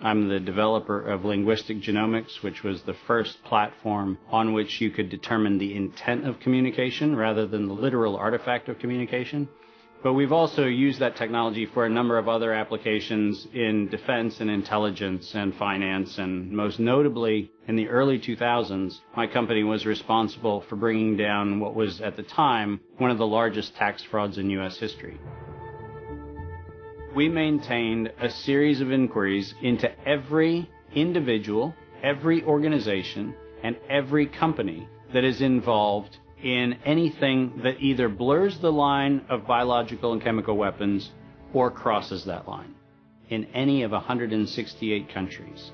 I'm the developer of Linguistic Genomics, which was the first platform on which you could determine the intent of communication rather than the literal artifact of communication. But we've also used that technology for a number of other applications in defense and intelligence and finance, and most notably in the early 2000s, my company was responsible for bringing down what was at the time one of the largest tax frauds in U.S. history. We maintained a series of inquiries into every individual, every organization, and every company that is involved in anything that either blurs the line of biological and chemical weapons or crosses that line in any of 168 countries.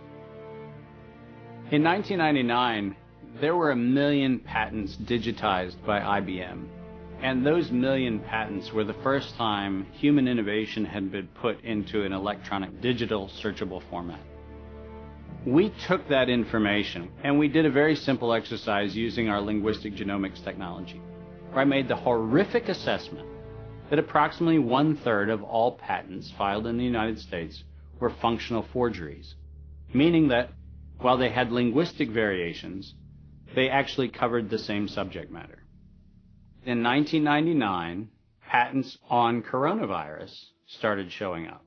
In 1999, there were 1 million patents digitized by IBM, and those 1 million patents were the first time human innovation had been put into an electronic digital searchable format. We took that information and we did a very simple exercise using our linguistic genomics technology, where I made the horrific assessment that approximately 1/3 of all patents filed in the United States were functional forgeries, meaning that while they had linguistic variations, they actually covered the same subject matter. In 1999, patents on coronavirus started showing up,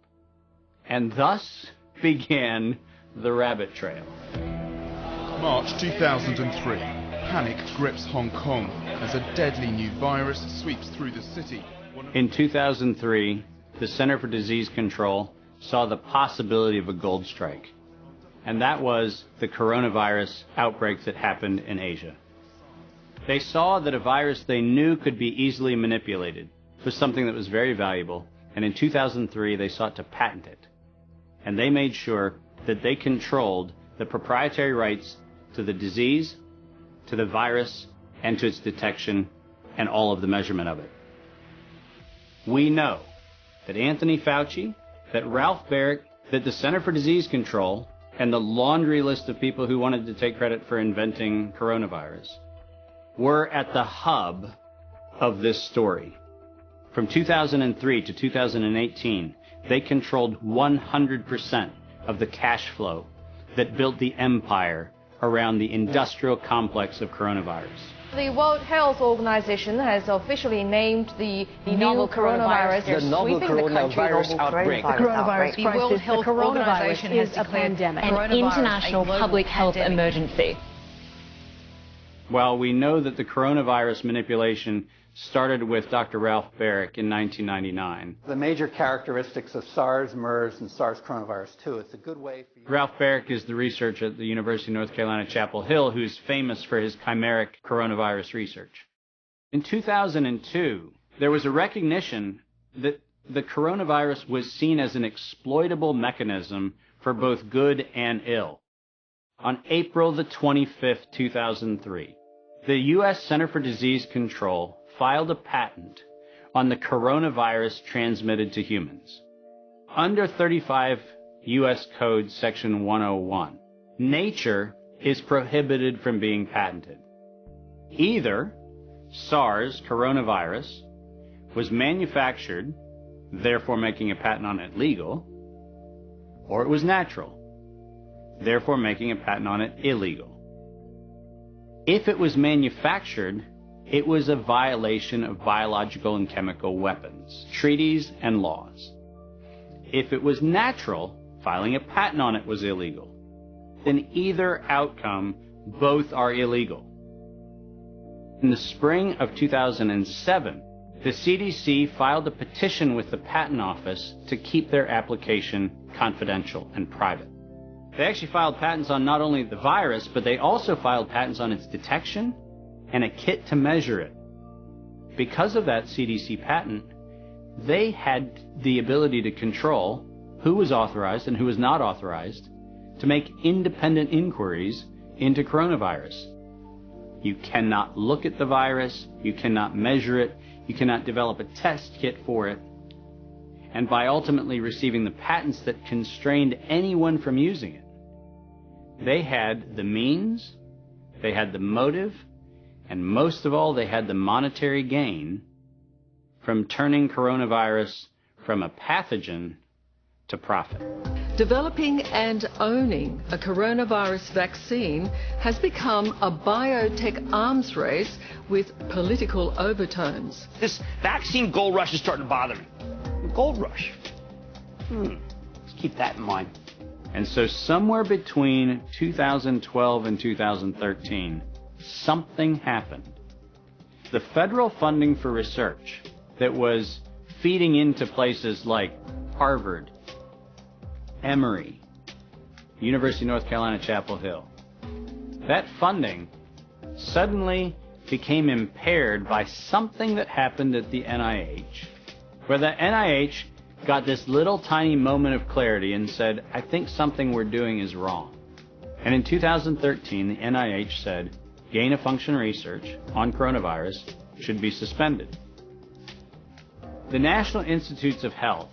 and thus began the rabbit trail. March 2003. Panic grips Hong Kong as a deadly new virus sweeps through the city. In 2003, the Center for Disease Control saw the possibility of a gold strike, and that was the coronavirus outbreak that happened in Asia. They saw that a virus they knew could be easily manipulated was something that was very valuable, and in 2003 they sought to patent it. And they made sure that they controlled the proprietary rights to the disease, to the virus, and to its detection, and all of the measurement of it. We know that Anthony Fauci, that Ralph Baric, that the Center for Disease Control, and the laundry list of people who wanted to take credit for inventing coronavirus were at the hub of this story. From 2003 to 2018, they controlled 100% of the cash flow that built the empire around the industrial complex of coronavirus. The World Health Organization has officially named the novel coronavirus the novel coronavirus outbreak. The coronavirus the World crisis. Health The coronavirus Organization has is a declared pandemic. coronavirus An international public health emergency. While we know that the coronavirus manipulation started with Dr. Ralph Baric in 1999. The major characteristics of SARS, MERS, and SARS coronavirus 2. It's a good way for you. Ralph Baric is the researcher at the University of North Carolina, Chapel Hill, who's famous for his chimeric coronavirus research. In 2002, there was a recognition that the coronavirus was seen as an exploitable mechanism for both good and ill. On April the 25th, 2003, the U.S. Center for Disease Control filed a patent on the coronavirus transmitted to humans. Under 35 U.S. Code Section 101, nature is prohibited from being patented. Either SARS coronavirus was manufactured, therefore making a patent on it legal, or it was natural, therefore making a patent on it illegal. If it was manufactured, it was a violation of biological and chemical weapons, treaties, and laws. If it was natural, filing a patent on it was illegal. In either outcome, both are illegal. In the spring of 2007, the CDC filed a petition with the Patent Office to keep their application confidential and private. They actually filed patents on not only the virus, but they also filed patents on its detection and a kit to measure it. Because of that CDC patent, they had the ability to control who was authorized and who was not authorized to make independent inquiries into coronavirus. You cannot look at the virus, you cannot measure it, you cannot develop a test kit for it. And by ultimately receiving the patents that constrained anyone from using it, they had the means, they had the motive, and most of all, they had the monetary gain from turning coronavirus from a pathogen to profit. Developing and owning a coronavirus vaccine has become a biotech arms race with political overtones. This vaccine gold rush is starting to bother me. Gold rush. Let's keep that in mind. And so somewhere between 2012 and 2013, something happened. The federal funding for research that was feeding into places like Harvard, Emory, University of North Carolina, Chapel Hill, that funding suddenly became impaired by something that happened at the NIH, where the NIH got this little tiny moment of clarity and said, I think something we're doing is wrong. And in 2013, the NIH said, gain-of-function research on coronavirus should be suspended. The National Institutes of Health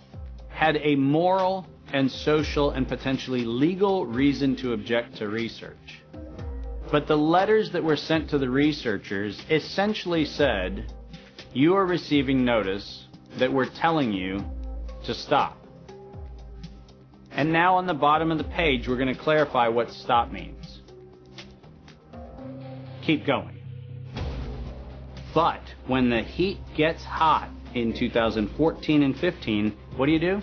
had a moral and social and potentially legal reason to object to research. But the letters that were sent to the researchers essentially said, you are receiving notice that we're telling you to stop. And now on the bottom of the page, we're going to clarify what stop means. Keep going. But when the heat gets hot in 2014 and 15, what do?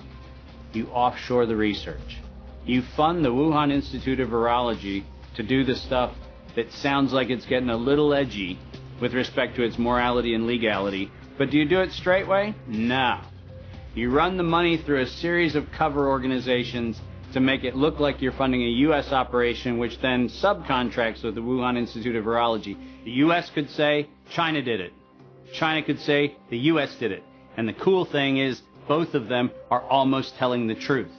You offshore the research. You fund the Wuhan Institute of Virology to do the stuff that sounds like it's getting a little edgy with respect to its morality and legality. But do you do it straight way? No. You run the money through a series of cover organizations to make it look like you're funding a U.S. operation, which then subcontracts with the Wuhan Institute of Virology. The U.S. could say, China did it. China could say, the U.S. did it. And the cool thing is, both of them are almost telling the truth.